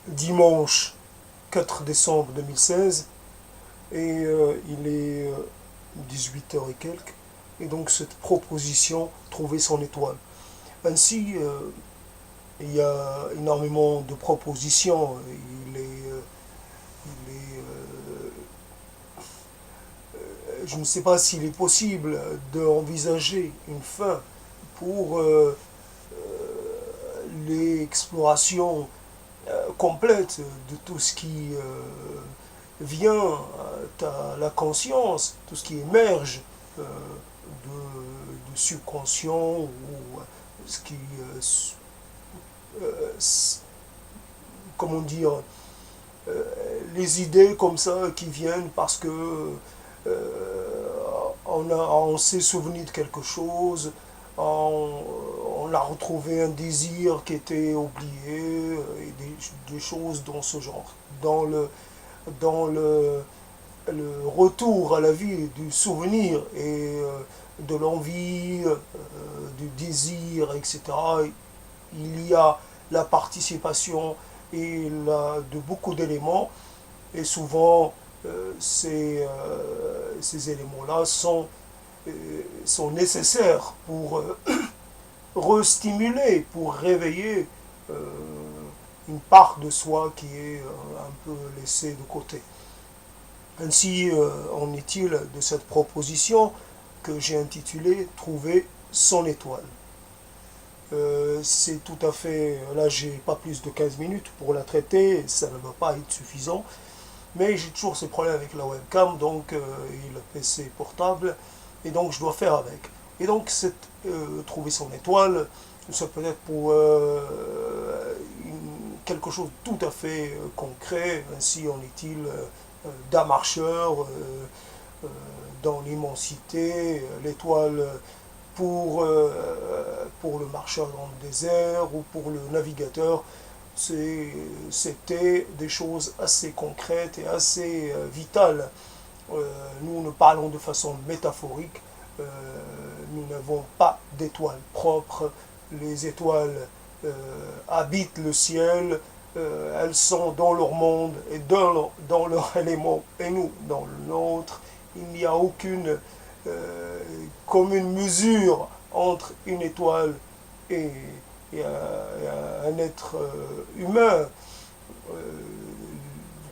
dimanche 4 décembre 2016 et il est 18 h et quelques. Et donc cette proposition, trouver son étoile. Ainsi, il y a énormément de propositions. Il est, je ne sais pas s'il est possible d'envisager une fin pour l'exploration complète de tout ce qui vient à la conscience, tout ce qui émerge de subconscient ou ce qui, comment dire, les idées comme ça qui viennent parce que on s'est souvenu de quelque chose, on a retrouvé un désir qui était oublié, et des choses dans ce genre. Dans le retour à la vie du souvenir et de l'envie, du désir, etc., il y a la participation de beaucoup d'éléments, et souvent ces éléments-là sont nécessaires pour restimuler, pour réveiller une part de soi qui est un peu laissée de côté. Ainsi en est-il de cette proposition que j'ai intitulée Trouver son étoile. C'est tout à fait... Là, j'ai pas plus de 15 minutes pour la traiter, ça ne va pas être suffisant. Mais j'ai toujours ces problèmes avec la webcam, donc, et le PC portable, et donc je dois faire avec. Et donc, trouver son étoile, ça peut être pour quelque chose de tout à fait concret. Ainsi en est-il d'un marcheur dans l'immensité, l'étoile pour le marcheur dans le désert ou pour le navigateur. C'était des choses assez concrètes et assez vitales. Nous parlons de façon métaphorique. Nous n'avons pas d'étoiles propres. Les étoiles habitent le ciel. Elles sont dans leur monde et dans leur élément, et nous dans le nôtre. Il n'y a aucune commune mesure entre une étoile et un être humain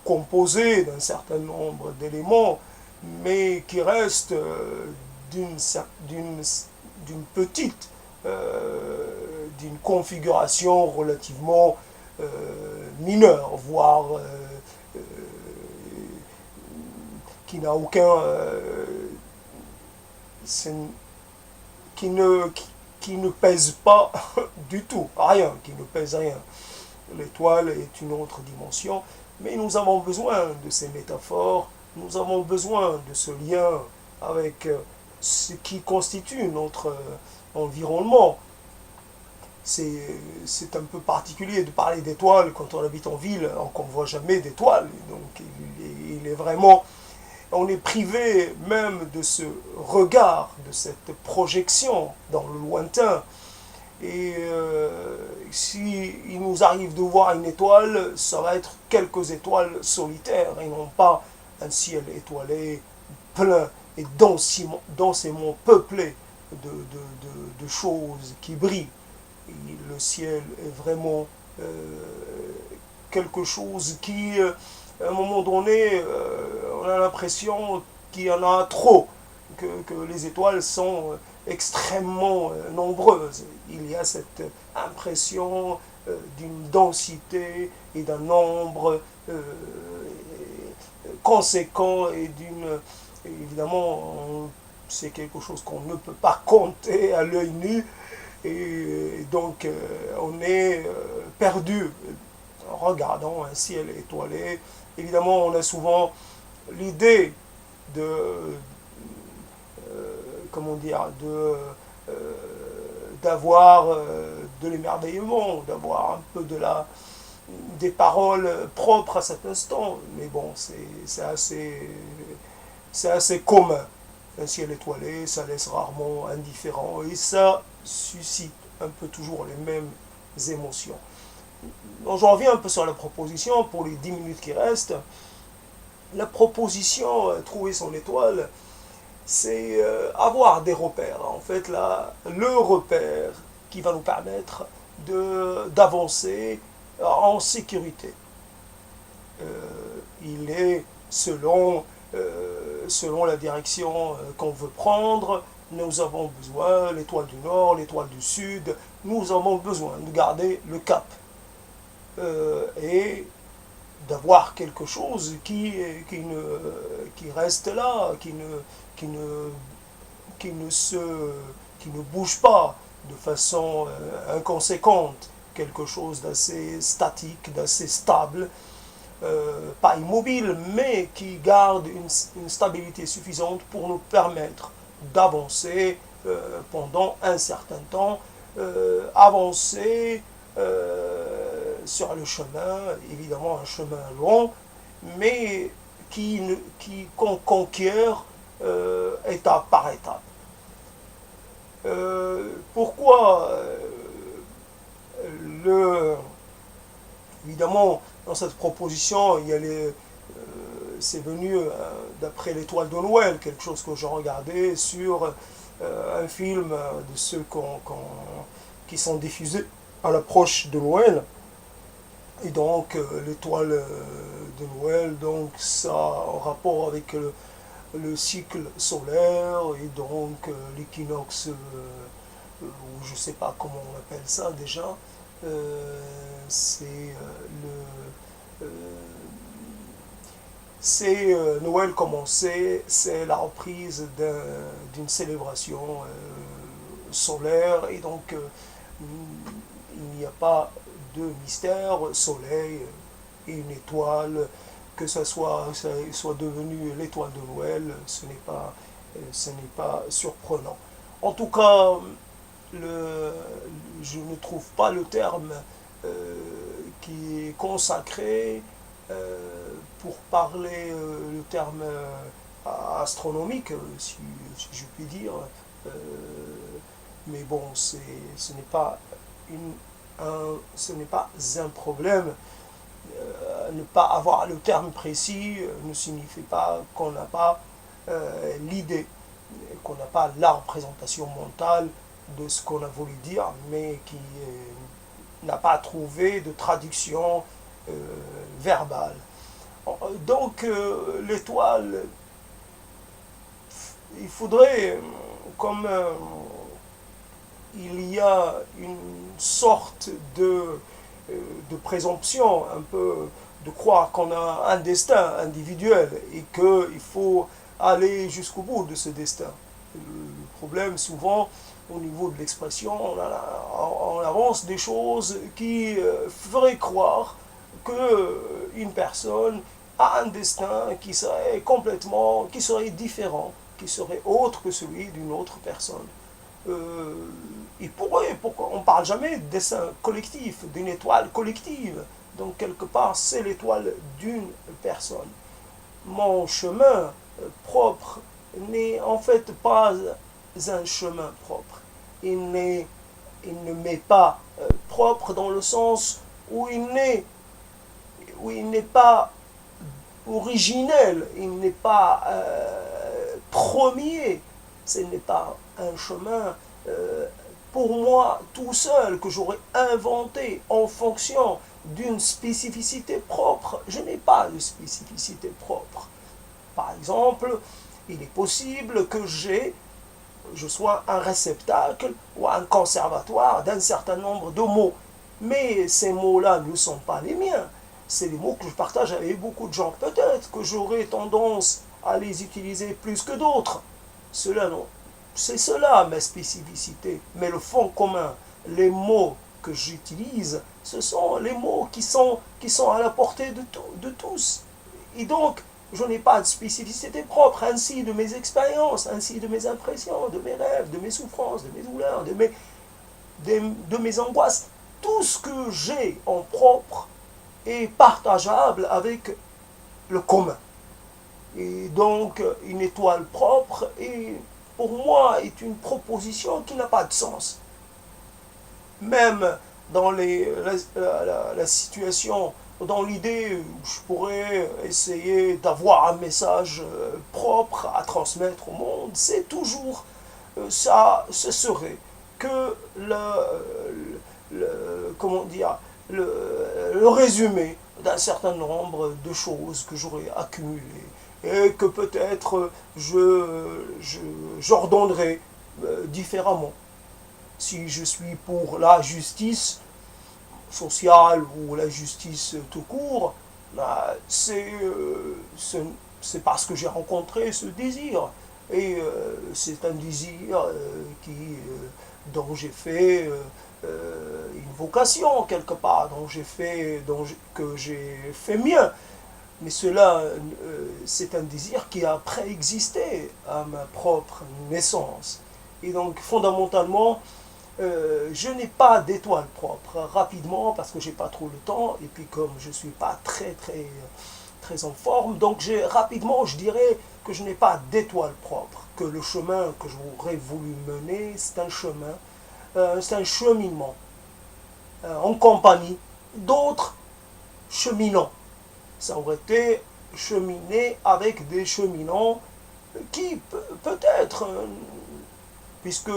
composé d'un certain nombre d'éléments, mais qui reste d'une petite, d'une configuration relativement mineure, voire qui n'a aucun... qui ne pèse pas du tout, rien, qui ne pèse rien. L'étoile est une autre dimension, mais nous avons besoin de ces métaphores, nous avons besoin de ce lien avec ce qui constitue notre environnement. C'est un peu particulier de parler d'étoiles quand on habite en ville, on ne voit jamais d'étoiles, donc il est vraiment... On est privé même de ce regard, de cette projection dans le lointain. Et si il nous arrive de voir une étoile, ça va être quelques étoiles solitaires et non pas un ciel étoilé, plein et densément peuplé de choses qui brillent. Et le ciel est vraiment quelque chose qui, à un moment donné, on a l'impression qu'il y en a trop, que les étoiles sont extrêmement nombreuses. Il y a cette impression d'une densité et d'un nombre conséquent et évidemment, c'est quelque chose qu'on ne peut pas compter à l'œil nu, et donc on est perdu en regardant un ciel étoilé. Évidemment, on a souvent l'idée comment dire, d'avoir de l'émerveillement, d'avoir un peu des paroles propres à cet instant. Mais bon, c'est assez commun. Un ciel étoilé, ça laisse rarement indifférent et ça suscite un peu toujours les mêmes émotions. Donc j'en reviens un peu sur la proposition pour les 10 minutes qui restent. La proposition, trouver son étoile, c'est avoir des repères. En fait, là, le repère qui va nous permettre d'avancer en sécurité. Il est selon la direction qu'on veut prendre. Nous avons besoin, l'étoile du nord, l'étoile du sud, nous avons besoin de garder le cap et d'avoir quelque chose qui reste là, qui ne, qui ne, se, qui ne bouge pas de façon inconséquente, quelque chose d'assez statique, d'assez stable, pas immobile, mais qui garde une stabilité suffisante pour nous permettre d'avancer pendant un certain temps, avancer sur le chemin, évidemment un chemin long, mais qu'on conquiert étape par étape. Pourquoi évidemment, dans cette proposition, il y a c'est venu d'après l'étoile de Noël, quelque chose que j'ai regardé sur un film de ceux qui sont diffusés à l'approche de Noël. Et donc, l'étoile de Noël, donc, ça a un rapport avec le cycle solaire et donc l'équinoxe, ou je ne sais pas comment on appelle ça déjà, c'est Noël commencé, c'est la reprise d'une célébration solaire et donc il n'y a pas de mystère, soleil et une étoile, que ça soit devenu l'étoile de Noël, ce n'est pas surprenant. En tout cas, je ne trouve pas le terme qui est consacré pour parler le terme astronomique, si je puis dire. Mais bon, ce n'est pas un problème. Ne pas avoir le terme précis ne signifie pas qu'on n'a pas l'idée, qu'on n'a pas la représentation mentale de ce qu'on a voulu dire, mais qui n'a pas trouvé de traduction verbale. Donc l'étoile, il faudrait, comme il y a une sorte de présomption, un peu de croire qu'on a un destin individuel et qu'il faut aller jusqu'au bout de ce destin. Le problème, souvent, au niveau de l'expression, on avance des choses qui feraient croire qu'une personne a un destin qui serait différent, qui serait autre que celui d'une autre personne. Pourquoi on ne parle jamais de destin collectif, d'une étoile collective. Donc quelque part, c'est l'étoile d'une personne. Mon chemin propre n'est en fait pas un chemin propre. Il ne m'est pas propre dans le sens où il n'est pas originel, il n'est pas premier. Ce n'est pas un chemin pour moi tout seul que j'aurais inventé en fonction d'une spécificité propre. Je n'ai pas de spécificité propre. Par exemple, il est possible que je sois un réceptacle ou un conservatoire d'un certain nombre de mots. Mais ces mots-là ne sont pas les miens. C'est des mots que je partage avec beaucoup de gens. Peut-être que j'aurais tendance à les utiliser plus que d'autres. Cela non. C'est cela ma spécificité. Mais le fond commun, les mots que j'utilise, ce sont les mots qui sont à la portée de tous. Et donc, je n'ai pas de spécificité propre, ainsi de mes expériences, ainsi de mes impressions, de mes rêves, de mes souffrances, de mes douleurs, de mes angoisses. Tout ce que j'ai en propre est partageable avec le commun. Et donc, une étoile propre est, pour moi, est une proposition qui n'a pas de sens. Même dans la situation, dans l'idée où je pourrais essayer d'avoir un message propre à transmettre au monde, c'est toujours ça, ce serait que comment dire, le résumé d'un certain nombre de choses que j'aurais accumulées et que peut-être j'ordonnerai différemment. Si je suis pour la justice sociale ou la justice tout court, bah, c'est parce que j'ai rencontré ce désir. Et c'est un désir dont j'ai fait une vocation quelque part, que j'ai fait mien. Mais cela, c'est un désir qui a préexisté à ma propre naissance. Et donc, fondamentalement, je n'ai pas d'étoile propre. Rapidement, parce que j'ai pas trop le temps, et puis comme je suis pas très en forme, donc rapidement, je dirais que je n'ai pas d'étoile propre. Que le chemin que j'aurais voulu mener, c'est un cheminement en compagnie d'autres cheminants. Ça aurait été cheminer avec des cheminants qui peut-être, puisque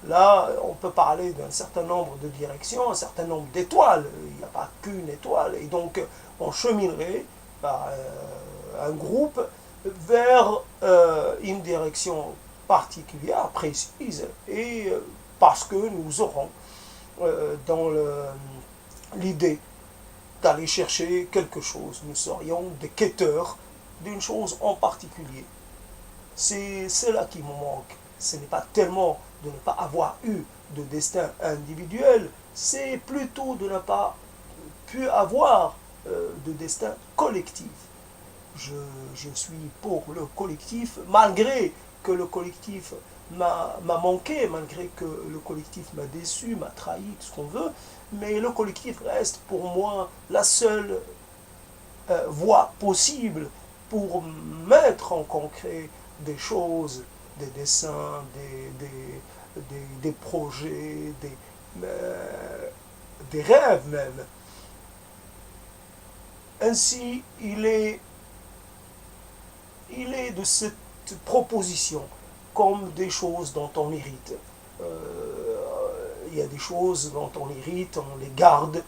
là on peut parler d'un certain nombre de directions, un certain nombre d'étoiles, il n'y a pas qu'une étoile, et donc on cheminerait un groupe vers une direction particulière, précise, et parce que nous aurons dans l'idée d'aller chercher quelque chose. Nous serions des quêteurs d'une chose en particulier. C'est cela qui me manque. Ce n'est pas tellement de ne pas avoir eu de destin individuel, c'est plutôt de ne pas pu avoir de destin collectif. Je suis pour le collectif, malgré que le collectif m'a manqué, malgré que le collectif m'a déçu, m'a trahi, tout ce qu'on veut, mais le collectif reste pour moi la seule voie possible pour mettre en concret des choses, des dessins, des projets, des rêves même. Ainsi, il est de cette proposition comme des choses dont on hérite. Il y a des choses dont on hérite, on les garde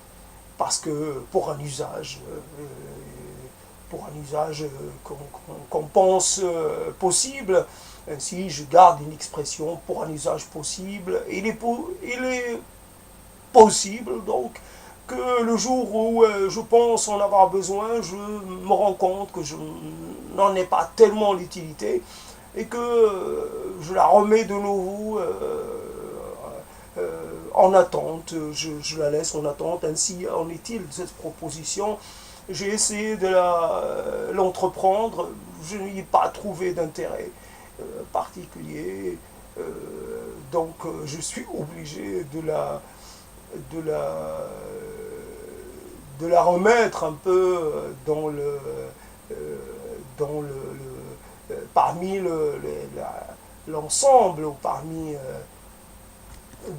parce que pour un usage, qu'on pense possible. Ainsi, je garde une expression pour un usage possible. Il est possible donc que le jour où je pense en avoir besoin, je me rends compte que je n'en ai pas tellement l'utilité et que je la remets de nouveau en attente, je la laisse en attente. Ainsi en est-il de cette proposition. J'ai essayé de l'entreprendre, je n'y ai pas trouvé d'intérêt particulier, donc je suis obligé de la remettre un peu parmi l'ensemble, ou parmi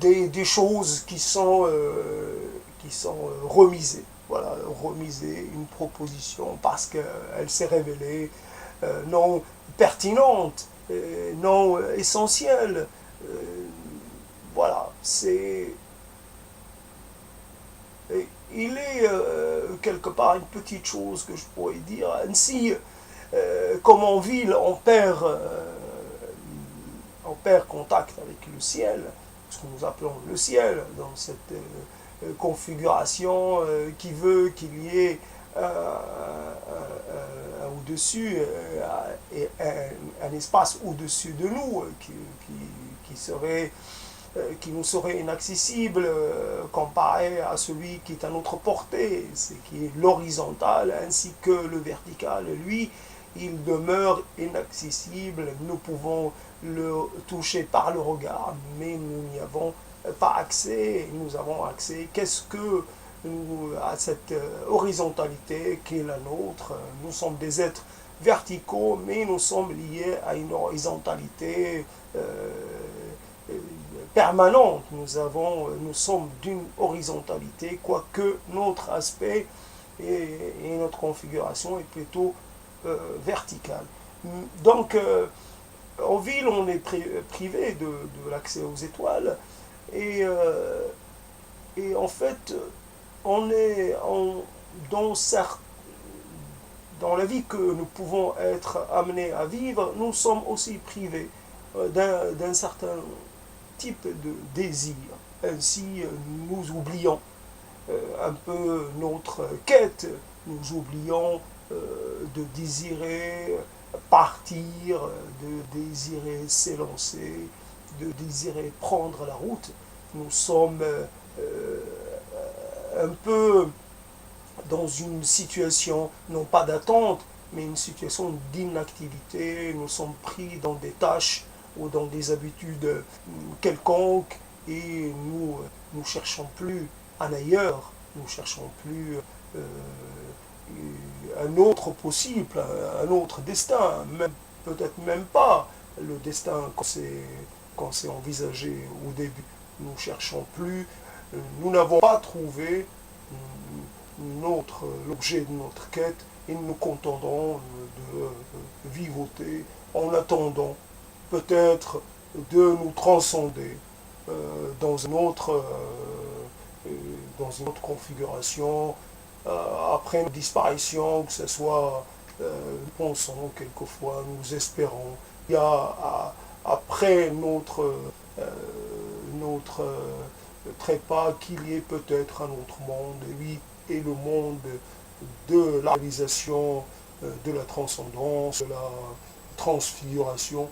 des choses qui sont remisées. Voilà, remiser une proposition parce qu'elle s'est révélée non pertinente, non essentielle. Voilà, il est quelque part une petite chose que je pourrais dire. Ainsi, comme en ville, on perd contact avec le ciel, ce que nous appelons le ciel, dans cette configuration qui veut qu'il y ait au-dessus, un espace au-dessus de nous qui nous serait inaccessible comparé à celui qui est à notre portée, ce qui est l'horizontal, ainsi que le vertical. Lui, il demeure inaccessible, nous pouvons le toucher par le regard, mais nous n'y avons pas accès, nous avons accès à cette horizontalité qui est la nôtre. Nous sommes des êtres verticaux, mais nous sommes liés à une horizontalité permanente. Nous sommes d'une horizontalité, quoique notre aspect et notre configuration est plutôt verticale. Donc, en ville, on est privé de l'accès aux étoiles et, et en fait, on est dans la vie que nous pouvons être amenés à vivre, nous sommes aussi privés d'un certain type de désir. Ainsi, nous oublions un peu notre quête, nous oublions de désirer partir, de désirer s'élancer, de désirer prendre la route. Nous sommes un peu dans une situation, non pas d'attente, mais une situation d'inactivité. Nous sommes pris dans des tâches ou dans des habitudes quelconques et nous cherchons plus un ailleurs, nous cherchons plus un autre possible, un autre destin, même, peut-être même pas le destin qu'on s'est envisagé au début. Nous cherchons plus, nous n'avons pas trouvé l'objet de notre quête et nous nous contentons de vivoter en attendant peut-être de nous transcender dans dans une autre configuration après une disparition, que ce soit nous pensons quelquefois, nous espérons. Il y a après notre trépas qu'il y ait peut-être un autre monde, lui et le monde de la réalisation, de la transcendance, de la transfiguration.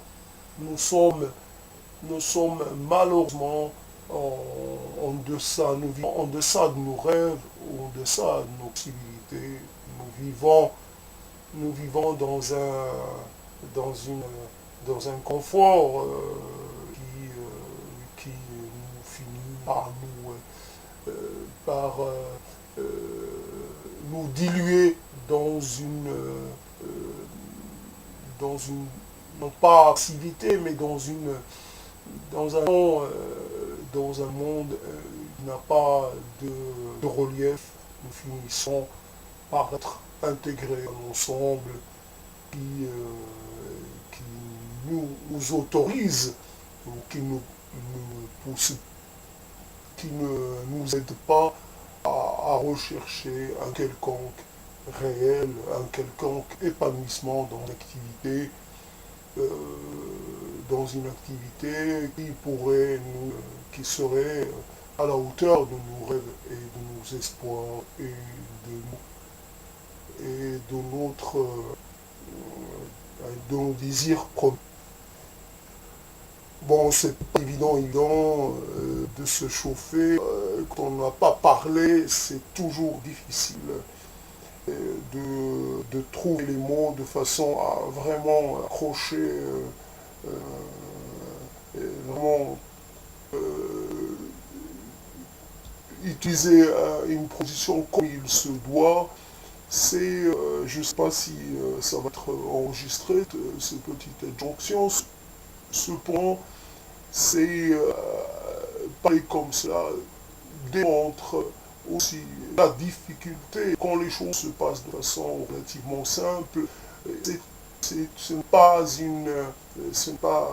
Nous sommes malheureusement en deçà, nous vivons en deçà de nos rêves, en deçà de nos possibilités. Nous vivons dans un confort qui nous finit par nous diluer dans une non pas activité, mais dans un monde qui n'a pas de relief. Nous finissons par être intégrés à un ensemble qui nous autorise, ou qui ne nous aide pas à rechercher un quelconque réel, un quelconque épanouissement dans une activité qui serait à la hauteur de nos rêves et de nos espoirs et de nos désirs premiers. Bon, c'est pas évident de se chauffer. Quand on n'a pas parlé, c'est toujours difficile de trouver les mots de façon à vraiment accrocher, vraiment utiliser une position comme il se doit. Je ne sais pas si ça va être enregistré, ces petites adjonctions. Ce point, c'est parler comme cela démontre aussi la difficulté quand les choses se passent de façon relativement simple. Ce n'est pas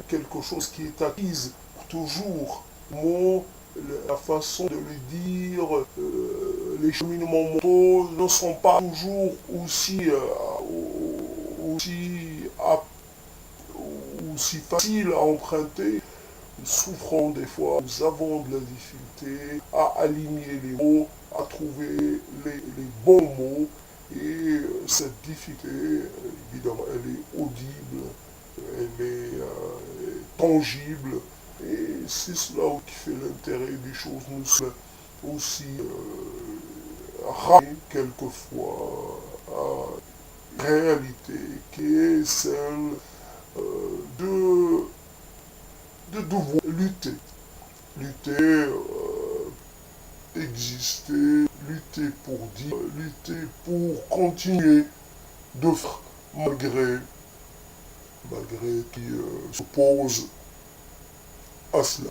quelque chose qui est acquise toujours. La façon de le dire, les cheminements mentaux ne sont pas toujours aussi faciles à emprunter. Nous souffrons des fois, nous avons de la difficulté à aligner les mots, à trouver les bons mots. Et cette difficulté, évidemment, elle est audible, elle est tangible. Et c'est cela qui fait l'intérêt des choses. Nous sommes aussi ramenés quelquefois à une réalité qui est celle de devoir lutter, exister, lutter pour dire, lutter pour continuer de faire malgré qui s'oppose à cela.